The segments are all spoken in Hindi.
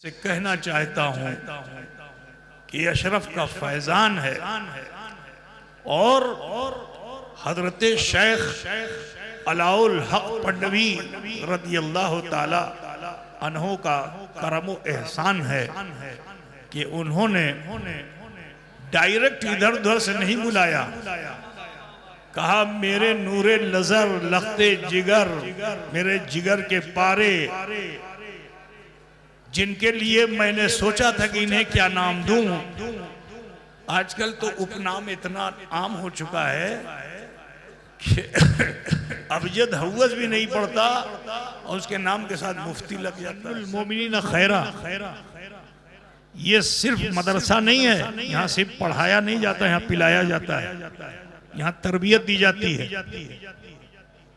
से कहना चाहता हूं कि अशरफ का फैजान है और हजरत शेख अलाउल हक पढ़वी रदियल्लाहु ताला अन्हो का करम एहसान है कि उन्होंने डायरेक्ट इधर उधर से नहीं बुलाया, कहा मेरे नूरे नजर लखते जिगर, मेरे जिगर के पारे जिनके लिए मैंने सोचा था कि इन्हें क्या नाम दूं। आजकल तो उपनाम इतना आम हो चुका है कि अबजद हवस भी नहीं पड़ता और उसके नाम के साथ मुफ्ती लग जाता है। मोमिनीन खैरा, ये सिर्फ मदरसा नहीं है, यहाँ सिर्फ पढ़ाया नहीं जाता, यहाँ पिलाया जाता है, यहाँ तरबियत दी जाती है।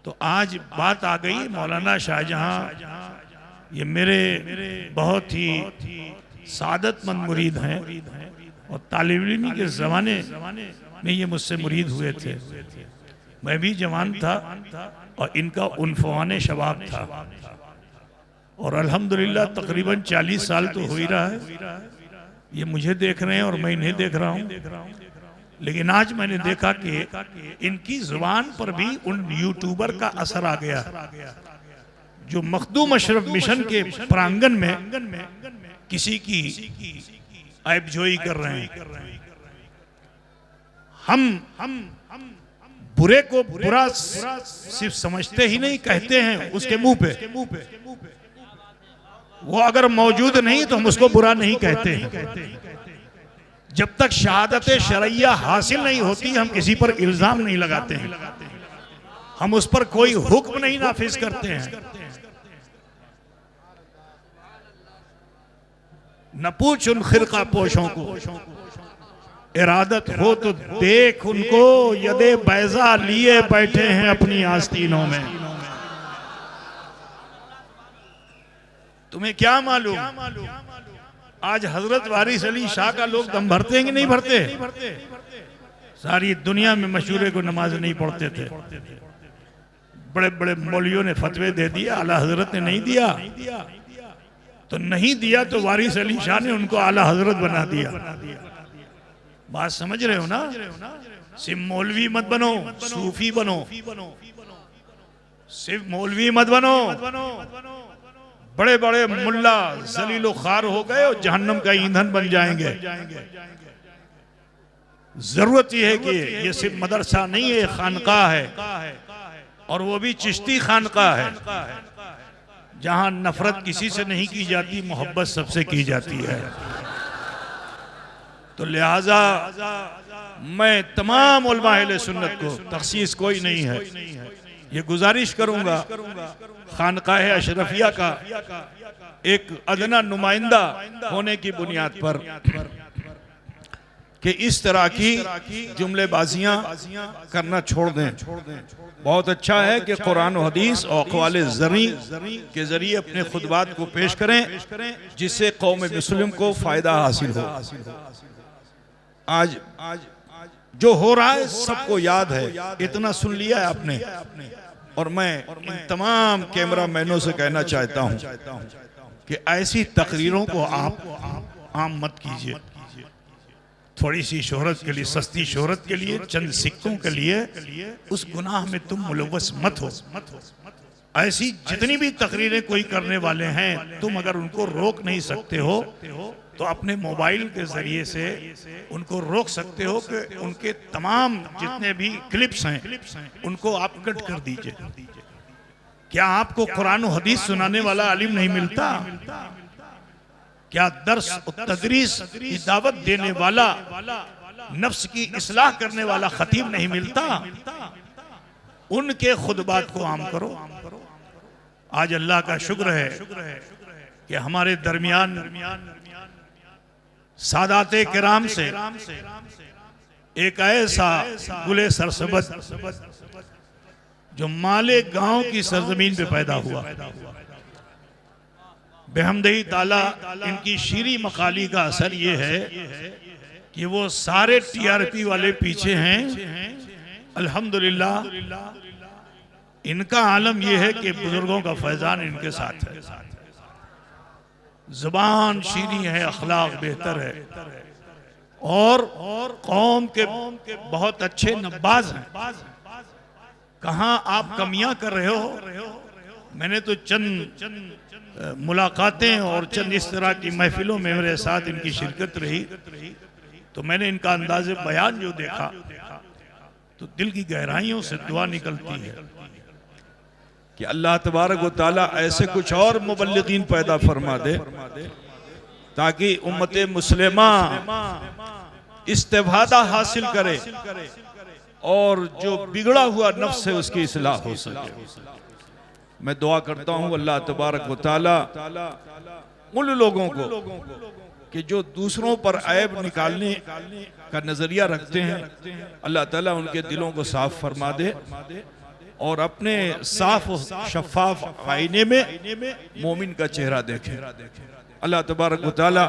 तो आज बात आ गई मौलाना शाहजहां, ये मेरे बहुत ही सादतमंद मुरीद हैं और तालिब इल्मी के ज़माने में ये मुझसे मुरीद हुए थे। मैं भी जवान था और इनका उन्फवाने शबाब था और अल्हम्दुलिल्लाह तकरीबन 40 साल तो हो ही रहा है। ये मुझे देख रहे हैं और मैं इन्हें देख रहा हूँ, लेकिन आज मैंने देखा कि इनकी जुबान पर भी उन यूट्यूबर का असर आ गया जो मखदूम अशरफ मिशन के प्रांगण में किसी की ऐबजोई कर रहे हैं। हम बुरे को बुरा सिर्फ समझते ही नहीं, कहते हैं उसके मुंह पे। वो अगर मौजूद नहीं तो हम उसको बुरा नहीं कहते हैं। जब तक शहादत शरइया हासिल नहीं होती हम किसी पर इल्जाम नहीं लगाते हैं, हम उस पर कोई हुक्म नहीं नाफिज करते हैं। न पूछ उन खिरका पोशों को, इरादत हो तो देख उनको, यदे बैजा लिए बैठे हैं अपनी आस्तीनों में। तुम्हें क्या मालूम आज हजरत वारिस अली शाह का लोग दम भरते हैं कि नहीं भरते? सारी दुनिया में मशहूरे को नमाज नहीं पढ़ते थे, बड़े बड़े मौलियों ने फतवे दे दिए, आला हजरत ने नहीं दिया। तो नहीं दिया तो वारिस अली शाह ने उनको आला हजरत बना दिया। बात समझ रहे हो ना? सिर्फ मौलवी मत बनो, सूफी बनो। सिर्फ मौलवी मत बनो, बड़े बड़े मुल्ला जलीलो खार हो गए और जहन्नम का ईंधन बन जाएंगे। जरूरत यह है कि ये सिर्फ मदरसा नहीं है, खानकाह है और वो भी चिश्ती खानकाह है जहां नफरत किसी से नहीं की जाती, मोहब्बत सबसे की जाती है। तो लिहाजा मैं तमाम उलमा अहले सुन्नत को, तखसीस कोई नहीं है, ये गुजारिश करूंगा खानकाह अशरफिया का एक अदना नुमाइंदा होने की बुनियाद पर कि इस तरह की जुमलेबाजियां करना छोड़ दें। बहुत अच्छा है कि कुरान और हदीस और अक़वाल ज़री के जरिए अपने खुतबात को पेश करें जिससे कौम मुस्लिम को फायदा हासिल हो। आज जो हो रहा है सबको याद है, इतना सुन लिया है आपने। और मैं इन तमाम कैमरा मैनों से कहना चाहता हूं कि ऐसी तकरीरों को आप आम मत कीजिए। थोड़ी सी शोहरत के लिए, सस्ती शोहरत के लिए, चंद सिक्कों के लिए उस गुनाह में तुम मुलव्वस मत हो। ऐसी जितनी भी तकरीरें कोई करने वाले हैं, तुम अगर उनको रोक नहीं सकते हो तो अपने मोबाइल के जरिए से उनको रोक सकते हो कि उनके तमाम जितने भी क्लिप्स हैं उनको आप कट कर दीजिए। क्या आपको कुरान और हदीस सुनाने वाला आलिम नहीं मिलता? क्या दर्स तदरीस की दावत देने वाला, नफ्स की इस्लाह करने वाला खतीब नहीं मिलता? उनके खुतबात को आम करो। आज अल्लाह का शुक्र है कि हमारे दरमियान सादाते किराम से एक ऐसा गुले सरसबत जो माले गांव की सरजमीन पे पैदा हुआ, बेहमदही ताला इनकी शीरी मकाली का असर ये है कि वो सारे टीआरपी वाले पीछे हैं। अल्हम्दुलिल्लाह इनका आलम यह है कि बुजुर्गों का फैजान इनके साथ है। जुबान शीरी है, अखलाक बेहतर है, और कौम के बहुत अच्छे नब्बाज हैं। कहाँ आप कमियां कर रहे हो? मैंने तो चंद मुलाकातें और चंद इस तरह की महफिलों में मेरे साथ इनकी शिरकत रही, तो मैंने इनका अंदाज़े बयान जो देखा तो दिल की गहराइयों से दुआ निकलती है कि अल्लाह तबारक व तआला ऐसे कुछ और मुबल्लिगीन पैदा फरमा दे ताकि उम्मत मुस्लिमा इस्तेफादा हासिल करे और जो बिगड़ा हुआ नफ्स है उसकी इस्लाह हो सके। मैं दुआ करता हूँ अल्लाह तबारक व तआला उन लोगों को कि जो दूसरों पर ऐब निकालने का नजरिया रखते हैं, अल्लाह ताला उनके दिलों को साफ फरमा दे और अपने साफ शफाफ आईने में मोमिन का चेहरा देखे। अल्लाह तबारक व तआला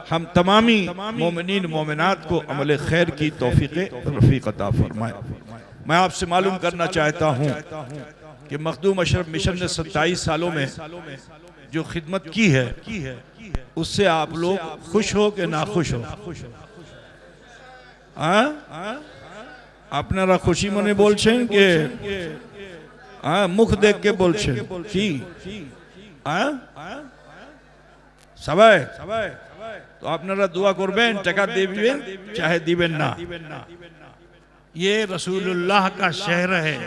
हम तमामी मोमिनीन मोमिनात को अमल खैर की तौफीक रफीक अता फरमाए। मैं आपसे मालूम करना चाहता हूँ कि मखदूम अशरफ मिशन ने 27 सालों में जो खिदमत की है उससे आप लोग खुश हो कि ना खुश हो? আপনারা খুশি মনে বলছেন কে? মুখ দেখ কে বলছেন কি? সবাই তো আপনারা দোয়া করবেন, টাকা দিবেন চাহে দিবেন না। ये रसूलुल्लाह का शहर है,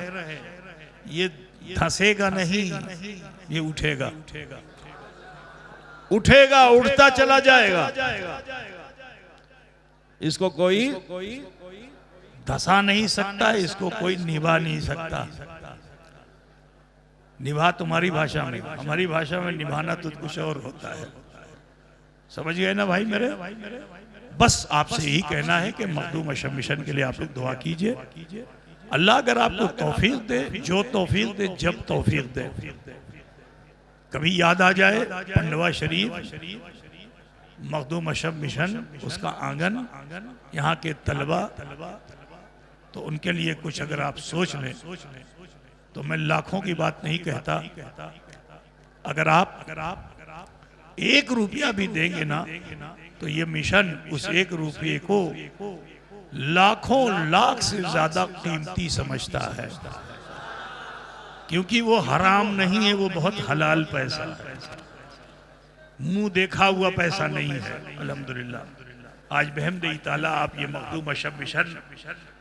ये धंसेगा नहीं, ये उठेगा उठेगा, उठता चला जाएगा। इसको कोई धसा नहीं सकता, इसको कोई निभा नहीं सकता। निभा तुम्हारी भाषा में, हमारी भाषा में निभाना तो कुछ और होता है। समझ गए ना भाई मेरे? बस आपसे यही कहना है कि मखदूम अशरफ मिशन के लिए आप लोग दुआ कीजिए। अल्लाह अगर आपको तौफीक दे, जो तौफीक दे, जब तौफीक दे, कभी याद आ जाए पंडवा शरीफ, मखदूम अशरफ मिशन, उसका आंगन, यहाँ के तलबा, तो उनके लिए कुछ अगर आप सोच लें तो मैं लाखों की बात नहीं कहता, अगर आप 1 रुपया भी देंगे ना तो ये मिशन उस 1 रुपये को लाखों लाख से ज्यादा कीमती समझता है, क्योंकि वो हराम नहीं है, वो बहुत हलाल पैसा है, मुंह देखा हुआ पैसा नहीं है। अल्हम्दुलिल्लाह आज बहमद ताला आप ये मखदूम अशरफ मिशन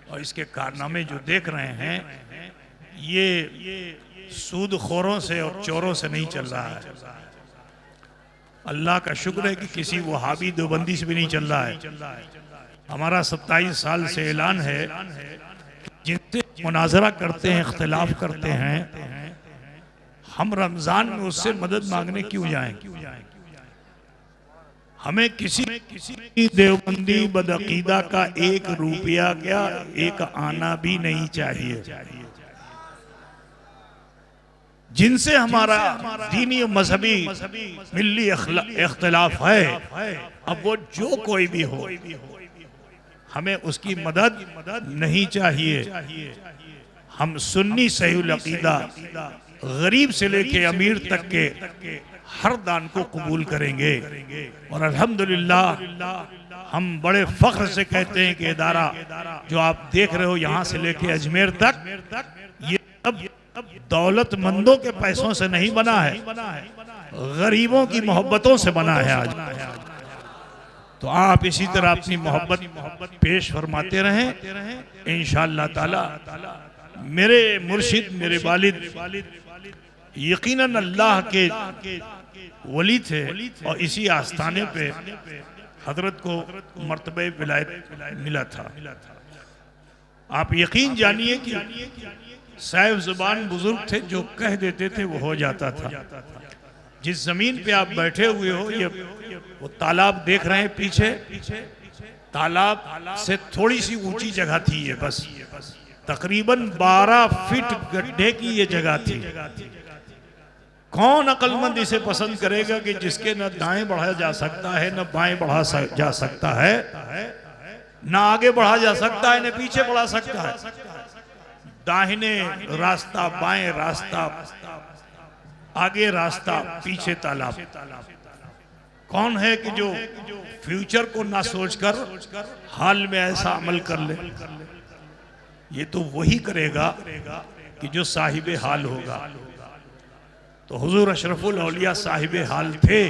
और इसके कारनामे जो देख रहे हैं, ये सूदखोरों से और चोरों से नहीं चल रहा है। अल्लाह का शुक्र है कि किसी वहाबी देवबंदी से भी नहीं चल रहा है। हमारा 27 साल से ऐलान है, जिनसे मुनाजरा करते हैं, इख्तिलाफ करते हैं, हम रमजान में उससे मदद मांगने क्यों जाएं? हमें किसी देवबंदी बदअकीदा का 1 रुपया क्या 1 आना भी नहीं चाहिए। जिनसे हमारा दीनी मजहबी मिल्ली इख्तिलाफ है, अब वो जो कोई भी हो, हमें उसकी मदद नहीं चाहिए। हम सुन्नी सहीउल अकीदा गरीब से लेके अमीर तक के हर दान को कबूल करेंगे। और अल्हम्दुलिल्लाह हम बड़े फख्र से कहते हैं कि इदारा जो आप देख रहे हो यहाँ से लेके अजमेर तक, ये अब दौलतमंदों के पैसों से नहीं बना है, गरीबों की मोहब्बतों से बना है आज। तो आप इसी तरह अपनी मोहब्बत पेश फरमाते रहें इंशाअल्लाह ताला। मेरे मुर्शिद, मेरे वालिद यकीनन अल्लाह के वली थे और इसी आस्थाने पे हजरत को मर्तबे विलायत मिला था। आप यकीन जानिए कि साहिब जुबान बुजुर्ग थे, जो कह देते थे वो हो जाता था। जिस जमीन पे आप बैठे हुए हो, ये वो तालाब देख रहे हैं पीछे, तालाब से थोड़ी सी ऊंची जगह थी ये, बस तकरीबन 12 फीट गड्ढे की ये जगह थी। कौन अक्लमंद इसे पसंद करेगा कि जिसके न दाएं बढ़ा जा सकता है, न बाएं बढ़ा जा सकता है, न आगे बढ़ा जा सकता है, न पीछे बढ़ा सकता है। दाहिने रास्ता, बाएं रास्ता, आगे रास्ता, पीछे तालाब। कौन है कि जो फ्यूचर को ना सोचकर हाल में ऐसा अमल कर ले? ये तो वही करेगा कि जो साहिबे हाल होगा। तो हुजूर अशरफुल औलिया साहिबे हाल थे,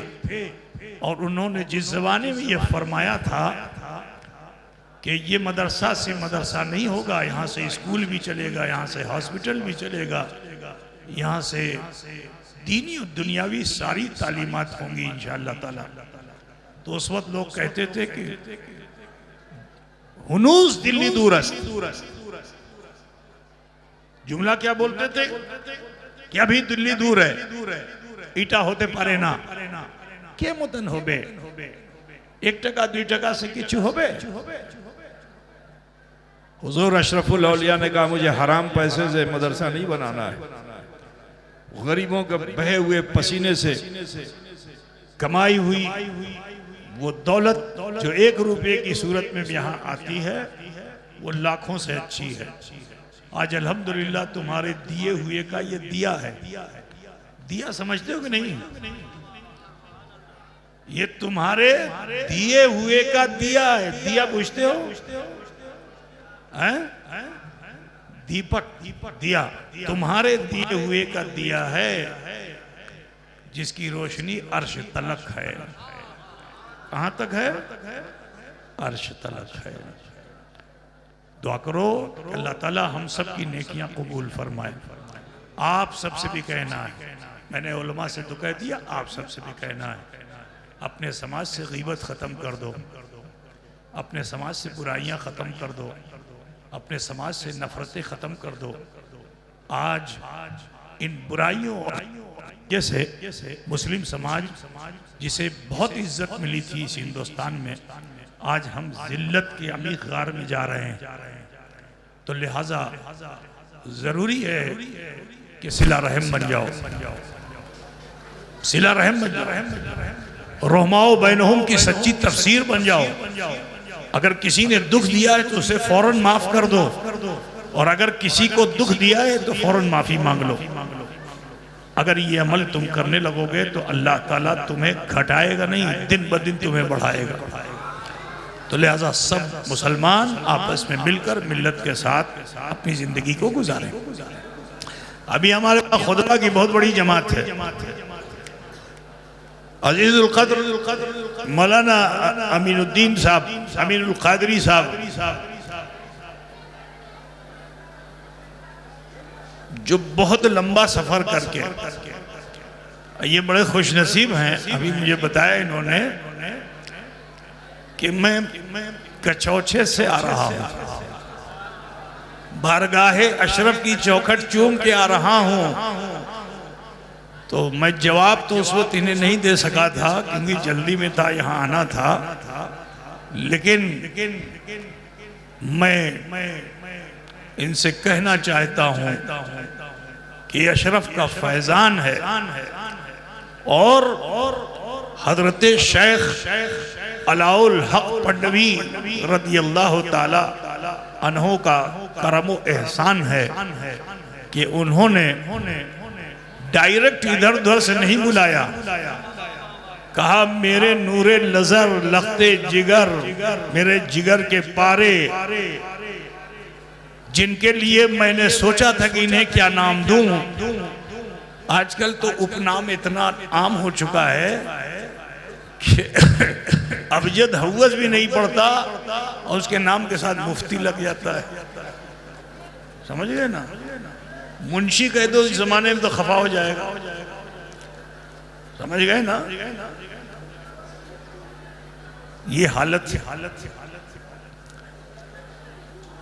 और उन्होंने जिस ज़माने में ये फरमाया था कि ये मदरसा से मदरसा नहीं होगा, यहाँ से स्कूल भी चलेगा, यहाँ से हॉस्पिटल भी चलेगा, यहाँ से दीनी और दुनियावी सारी तालीमात होंगी इंशाअल्लाह ताला। तो उस वक्त लोग कहते थे कि हुनूस दिल्ली दूरस्त। जुमला क्या बोलते थे कि अभी दिल्ली दूर है, ईटा होते पारे ना के मतन होबे, 1 टका 2 टका से किछु होबे। हुजूर अशरफुल औलिया ने कहा मुझे हराम पैसे से मदरसा नहीं बनाना है, गरीबों के बहे हुए पसीने से कमाई हुई वो दौलत जो 1 रुपये की सूरत में यहाँ आती है वो लाखों से अच्छी है। आज अल्हम्दुलिल्लाह तुम्हारे दिए हुए का ये दिया है। दिया समझते हो कि नहीं? ये तुम्हारे दिए हुए का दिया है। दिया पूछते हो? हैं? दीपक दिया तुम्हारे दिए हुए का दिया है, जिसकी रोशनी अर्श तलक है। कहां तक है? अर्श तलक है। दुआ करो कि अल्लाह ताला हम सब की नेकियां कबूल फरमाए। आप सबसे भी कहना है, मैंने उलमा से तो कह दिया, आप सबसे भी कहना है, अपने समाज से गीबत ख़त्म कर दो, अपने समाज से बुराइयां ख़त्म कर दो, अपने समाज से नफरतें ख़त्म कर दो। आज इन बुराइयों जैसे मुस्लिम समाज जिसे बहुत इज्जत मिली थी इस हिंदुस्तान में, आज हम जिल्लत के अमीक गार में जा रहे हैं। तो लिहाजा ज़रूरी है कि सिला रहम बन जाओ, सिला रहम बन जाओ, रहमाओ बैनहुम की सच्ची तफसीर बन जाओ। अगर किसी ने दुख दिया है तो उसे फौरन माफ कर दो, और अगर किसी को दुख दिया है तो फौरन माफी मांग लो। अगर ये अमल तुम करने लगोगे तो अल्लाह ताला तुम्हें घटाएगा नहीं, दिन ब दिन तुम्हें बढ़ाएगा। तो लिहाजा सब मुसलमान आपस में मिलकर मिल्लत के साथ अपनी जिंदगी को गुजारें। अभी हमारे पास खुदा की बहुत बड़ी जमात है। अजीजुल क़द्र मौलाना अमीनुद्दीन साहब, अमीनुल क़ादरी साहब, जो बहुत लंबा सफर करके, ये बड़े खुश नसीब हैं। अभी मुझे बताया इन्होंने कि मैं कचौछे से आ रहा हूँ, बारगाहे अशरफ की चौखट चूम के आ रहा हूँ। तो मैं जवाब तो उस वक्त इन्हें नहीं दे सका था क्योंकि जल्दी में था, यहाँ आना था। लेकिन मैं इनसे कहना चाहता हूँ कि अशरफ का फैजान है, और हजरत शेख अलाउल हक पन्नवी रदियल्लाहु ताला अन्हो का करम एहसान है कि उन्होंने डायरेक्ट इधर उधर से नहीं बुलाया। कहा मेरे नूरे नजर लखते जिगर, मेरे जिगर के पारे, जिनके लिए मैंने सोचा था कि इन्हें क्या नाम दूं। आजकल तो उपनाम इतना आम हो चुका है कि अबजद हव्वस भी नहीं पड़ता और उसके नाम के साथ मुफ्ती लग जाता है। समझ गए ना? मुंशी कह दो इस जमाने में तो खफा हो जाएगा। समझ गए ना? ये हालत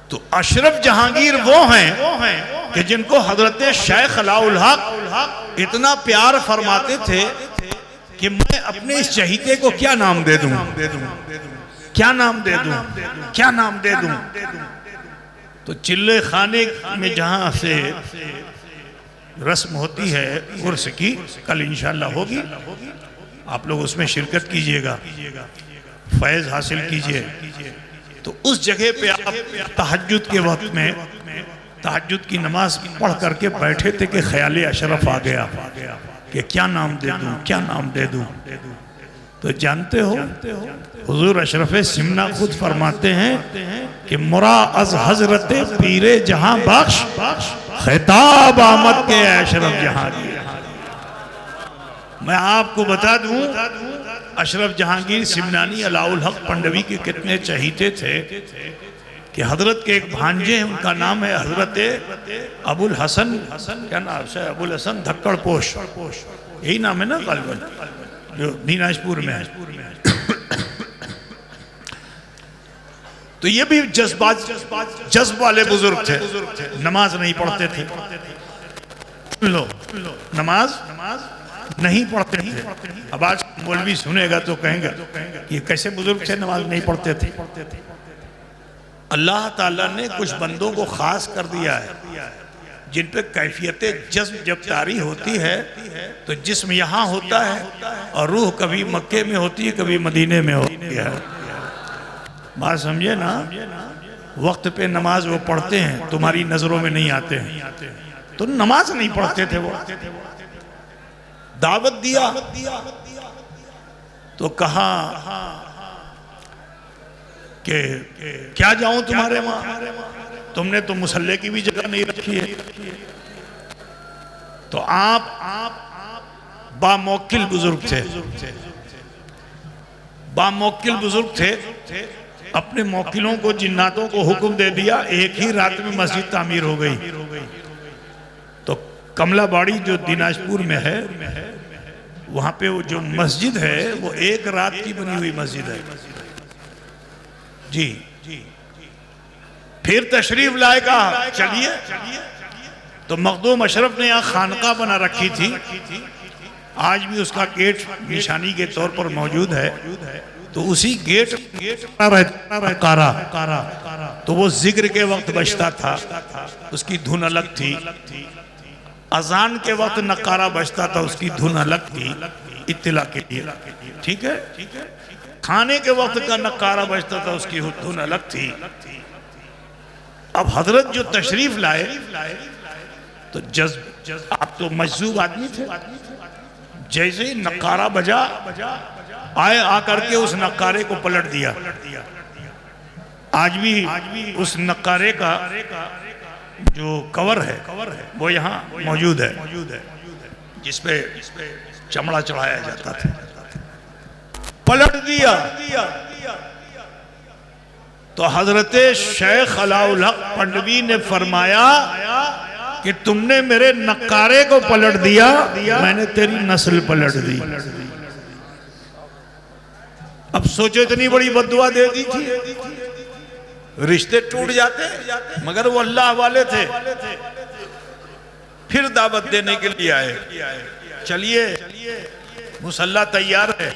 तो अशरफ जहांगीर वो हैं कि जिनको हजरत शेख अलाउल हक इतना प्यार फरमाते थे कि मैं अपने इस चहीते को क्या नाम दे दूं, क्या नाम दे दूं, क्या नाम दे दूं। तो चिल्ले खाने में जहां से रस्म होती है उर्स की, कल इंशाल्लाह होगी, आप लोग उसमें शिरकत कीजिएगा, फैज हासिल कीजिए। तो उस जगह पे आप तहज्जुद के वक्त में तहज्जुद की नमाज पढ़ करके बैठे थे कि ख्याल अशरफ आ गया कि क्या नाम दे दूं, क्या नाम दे दूं। तो जानते हो हुजूर अशरफ सिमना खुद फरमाते हैं कि मुरा अज हजरत पीरे जहां बख्श खिताब आमद के अशरफ जहांगीर। मैं आपको बता दूं अशरफ जहांगीर सिमनानी अलाउल हक पंडवी के कितने चहीते थे कि हजरत के एक भांजे हैं, उनका नाम है हजरत अबुल हसन, क्या नाम है, अबुल हसन धक्कड़ पोश, यही नाम है ना गालिबन, जो दीनाजपुर में है। तो ये भी जज्ब वाले बुजुर्ग थे, नमाज नहीं पढ़ते थे। लो नमाज नहीं पढ़ते थे। अब आज मौलवी सुनेगा तो कहेंगे ये कैसे बुजुर्ग थे, नमाज नहीं पढ़ते थे। अल्लाह ताला ने कुछ बंदों को खास कर दिया है जिन पे कैफियत जज्ब जब तारी होती है तो जिस्म यहाँ होता है और रूह कभी मक्के में होती है, कभी मदीने में होती है। बात समझे ना? वक्त पे नमाज वो पढ़ते हैं, तुम्हारी नजरों में नहीं आते हैं, तो नमाज नहीं पढ़ते थे वो। दावत दिया तो कहा कि क्या जाऊं तुम्हारे वहां, तुमने तो मुसल्ले की भी जगह नहीं रखी है। तो आप बामौकिल बुजुर्ग थे, बामौकिल बुजुर्ग थे। अपने मौकिलों को, जिन्नातों को हुक्म दे दिया, एक ही रात में मस्जिद तामीर हो गई। तो कमलाबाड़ी जो दिनाजपुर में है, वहां पे वो जो मस्जिद है वो एक रात की बनी हुई मस्जिद है जी। फिर तशरीफ लाएगा, चलिए। तो मखदूम अशरफ ने यहाँ खानका बना रखी थी, आज भी उसका गेट निशानी के तौर पर मौजूद है। तो उसी गेट नकारा, तो वो जिक्र के वक्त बजता था, उसकी धुन अलग थी। अजान के वक्त नकारा बजता था, उसकी धुन अलग थी, इत्तिला के लिए, ठीक है। खाने के वक्त का नकारा बजता था, उसकी धुन अलग थी। अब हजरत जो तशरीफ लाए तो जज्ब, आप तो मजजूब आदमी थे, जैसे ही नकारा बजा आए, आकर के उस नकारे को पलट दिया। आज भी उस नकारे का जो कवर है वो यहाँ मौजूद है, जिसपे चमड़ा चढ़ाया जाता था। पलट दिया तो हजरत शेख अलाउल हक पंडवी ने फरमाया कि तुमने मेरे नकारे को पलट दिया, मैंने तेरी नस्ल पलट दी। अब सोचो, इतनी बड़ी बद्दुआ दे दी थी, रिश्ते टूट जाते, मगर वो अल्लाह वाले थे। फिर दावत देने के लिए आए, चलिए मुसल्ला तैयार है।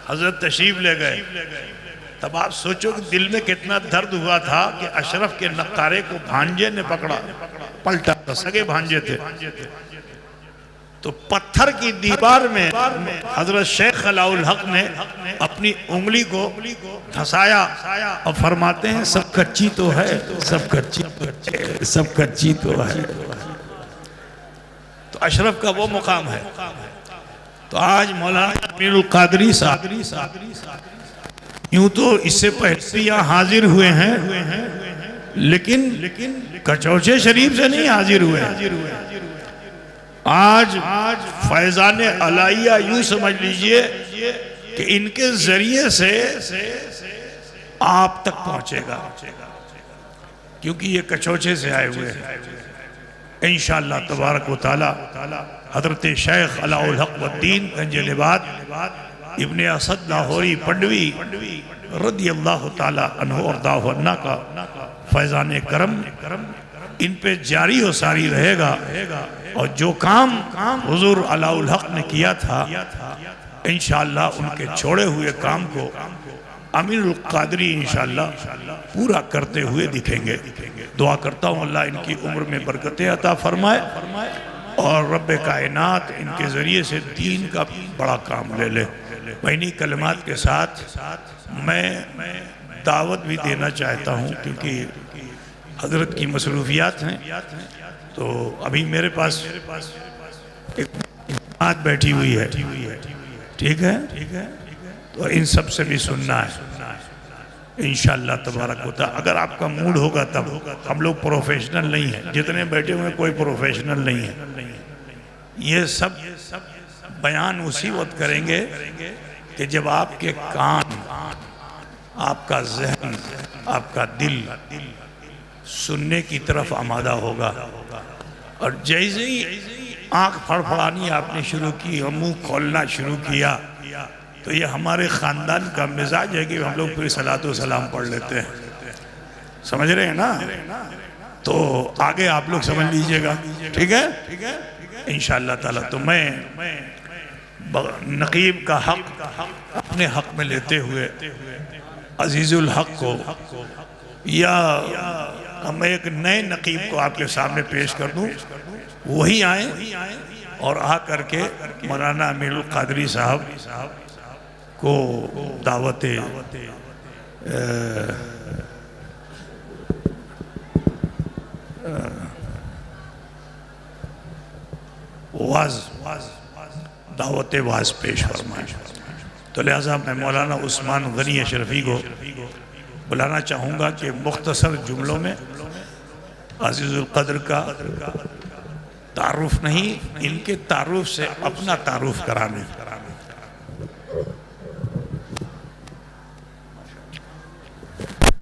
हजरत तशरीफ ले गए। तब आप सोचो कि दिल में कितना दर्द हुआ था कि अशरफ के नकारे को भांजे ने पकड़ा, पलटा, सगे भांजे थे। तो पत्थर की दीवार में हजरत शेख अलाउल हक ने अपनी उंगली को धसाया और फरमाते हैं सब कच्ची तो है, सब कच्ची, सब कच्ची तो है। तो अशरफ का वो मुकाम है। तो आज मौलाना अमीरुल कादरी साहब यूं तो इससे पहले यहाँ हाजिर हुए हैं, लेकिन कचौचे शरीफ से नहीं हाजिर हुए। आज फैजान अलाइया यूं समझ लीजिए कि इनके जरिए से आप तक पहुंचेगा, क्योंकि ये कचौचे से आए हुए हैं। इंशाअल्लाह तबारक व तआला हजरत शेख अलाउल हक वद्दीन गंजलिबाद इब्ने असद लाहौरी पंडवी रदी अल्लाह ताला अन्हु और दाहुन्ना का फैजान करम इन पे जारी और सारी रहेगा। और जो काम हुजूर अलाउल हक ने किया था, इंशाअल्लाह उनके छोड़े हुए काम को अमीरुल कादरी इंशाअल्लाह पूरा करते हुए दिखेंगे। दुआ करता हूँ अल्लाह इनकी उम्र में बरकतें अता फरमाए और रब्बे कायनात इनके ज़रिए से दीन का बड़ा काम ले ले। इन्हीं कलमात के साथ मैं दावत भी देना चाहता हूँ, क्योंकि हजरत की मसरूफियात हैं। तो अभी मेरे पास एक बात बैठी हुई है, ठीक है, तो इन सब से भी सुनना है इंशाअल्लाह तबारक व तआला। अगर आपका मूड होगा तब, हम लोग प्रोफेशनल नहीं है, जितने बैठे हुए कोई प्रोफेशनल नहीं है। ये सब बयान उसी वक्त करेंगे कि जब आपके कान, आपका जहन, आपका दिल सुनने की तरफ आमादा होगा। और जैसे ही आंख फड़फड़ानी आपने शुरू की और मुंह खोलना शुरू किया, तो ये हमारे ख़ानदान का मिजाज है कि हम लोग फिर सलातो सलाम पढ़ लेते हैं। समझ रहे हैं ना? तो आगे आप लोग समझ लीजिएगा, ठीक है इंशाअल्लाह ताला। तो मैं नकीब का हक अपने हक में लेते हुए अजीज़ुल हक को, या मैं एक नए नकीब को आपके सामने पेश कर दूं, वही आए और आ करके मौलाना अमीरुल कादरी साहब को दावत वाज पेश फरमाएं। तो लिहाजा मैं मौलाना उस्मान गनी अशरफी को बुलाना चाहूँगा कि मुख्तसर जुमलों में अजीज़ुल क़द्र का तारुफ नहीं, इनके तारुफ से अपना तारुफ कराने